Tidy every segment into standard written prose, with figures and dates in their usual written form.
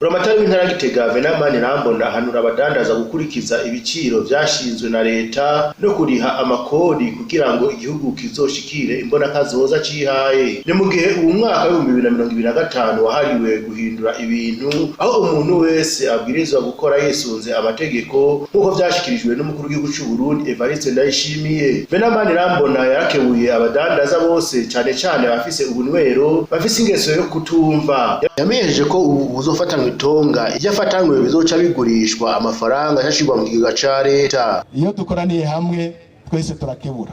Buramatari w'intara Gitega Venamani Irambona ahanura abadandaza gukurikiza ibiciro vyashinzwe na leta no kuriha amakori kugira ngo igihugu kizoshikire imbona kazoza cihaye. Ni mu gihe uwu mwaka w'2025 wahariwe guhindura ibintu aho umuntu wese abwirizwa gukora yisunze amategeko nkuko vyashikirijwe n'umukuru w'igihugu c'u Burundi Evariste Ndayishimiye. Venamani Irambona yarakebuye abadandaza bose cane bafise ubunwero bafise ingeso yo kutumva. Yamenyesheje ko ubu uzofatanywe itonga ivyo afatanywe bizoca bigurishwa amafaranga yashirwa mu kigega ca leta. Iyo dukoraniye hamwe twese turakebura.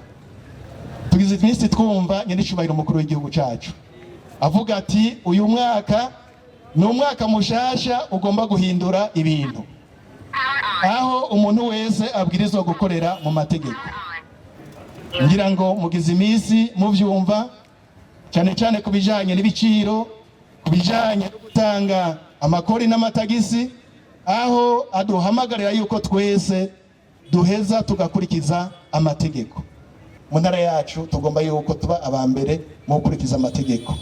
Tugize iminsi twumva nyenicubahiro umukuru w'igihugu cacu avuga ati uyu mwaka ni umwaka mushasha ugomba guhindura ibintu, aho umuntu wese abwirizwa gukorera mu mategeko. Ngira ngo mugize iminsi muvyumva cyane kubijanye n'ibiciro, kubijanye no gutanga amakori n'amatagisi, aho aduhamagarira yuko twese duheza tugakurikiza amategeko. Mu ntara yacu tugomba yuko tuba abambere mu gukurikiza amategeko.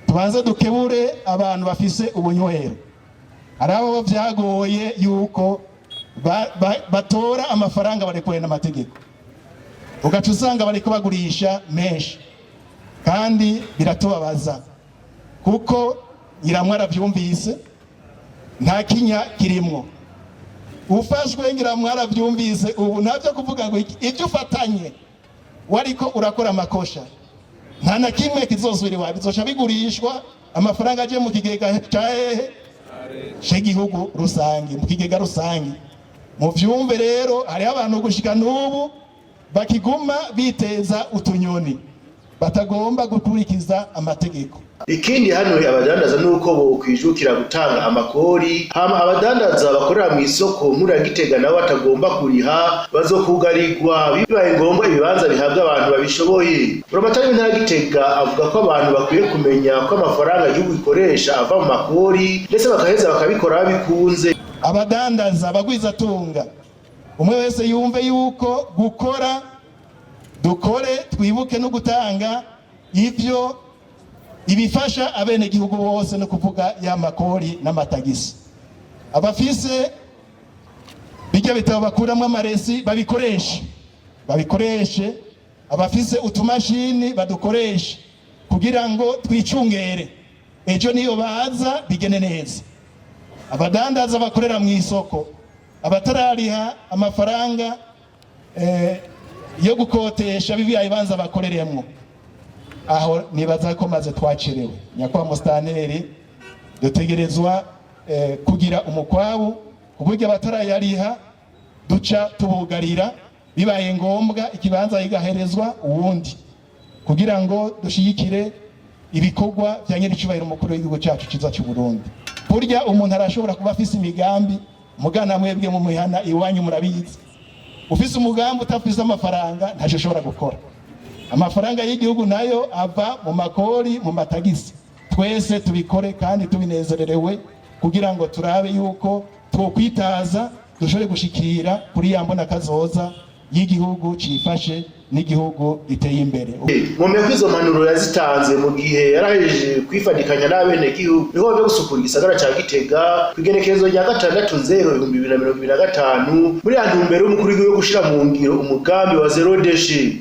Tubanze dukebure abantu bafise ubunywero. Hari abo vyagoye yuko batora amafaranga barekuwe n'amategeko, ugaca usanga bariko bagurisha menshi kandi biratubabaza kuko nyiramwe aravyumvise nta kinya kirimwo. Ufashwe nyiramwe aravyumvise ubu ntavyo kuvuga ngo ivyo ufatanye wariko urakora amakosha nta na kimwe kizosubira bizoca bigurishwa amafaranga aje mu kigega c'igihugu rusangi, mu kigega rusangi. Mu vyumve rero hari abantu gushika n'ubu bakiguma biteza utunyoni batagomba gukurikiza amategeko. Ikindi hano abadandaza nuko bo kwijukira gutanga amakori, hama abadandaza bakorera mu isoko muri Gitega nabo batagomba kuriha bazokugarirwa bibaye ngombwa ibibanza bihabwa abantu babishoboye. Buramatari w'intara Gitega avuga ko abantu bakwiye kumenya ko amafaranga igihugu ikoresha ava mu makori ndetse bakaheza bakabikora bikunze. Abadandaza bagwiza tunga umwe wese yumve yuko gukora dukore, twibuke no gutanga ivyo ibifasha abene gihugu bose, no kuvuga ya makori n'amatagisi. Abafise bijya bitabo bakuramwe amaresi babikoreshe, abafise utumashini badukoreshe kugira ngo twicungere ejo niyo baza bigene neza. Abadandaza bakorera mu isoko abatarariha amafaranga yo gukotesha bibiya ibanza bakoreremwo, aho nibaza ko maze twacerewe. Nyakwa mustaneri dutegerezwa kugira umukwabu kuburyo abatarayariha duca tubugarira, bibaye ngombwa ikibanza igaherezwa uwundi kugira ngo dushigikire ibikorwa bya nyenicubahiro umukuru w'igihugu cyacu ciza cy'u Burundi. Burya umuntu arashobora kuba afise imigambi mugana mwebwe mu mihana iwanyu murabizi, ufise umugambi utafise amafaranga ntaje ushobora gukora. Amafaranga y'igihugu nayo ava mu makori mu matagisi. Twese tubikore kandi tubinezererewe kugira ngo turabe yuko twokwitaza dushobore gushikira kuri yambona kazoza y'igihugu cifashe n'igihugu iteye imbere. Mwomeye kwizo mpanuro yazitanze mu gihe yaraheje kwifadikanya n'abene gihugu niho byo gusukura igisagara ca Gitega kwigenekerezo rya 6/0/2025 muri ya ntumbero y'umukuru w'igihugu gushira mu ngiro umugambi wa zero déchet.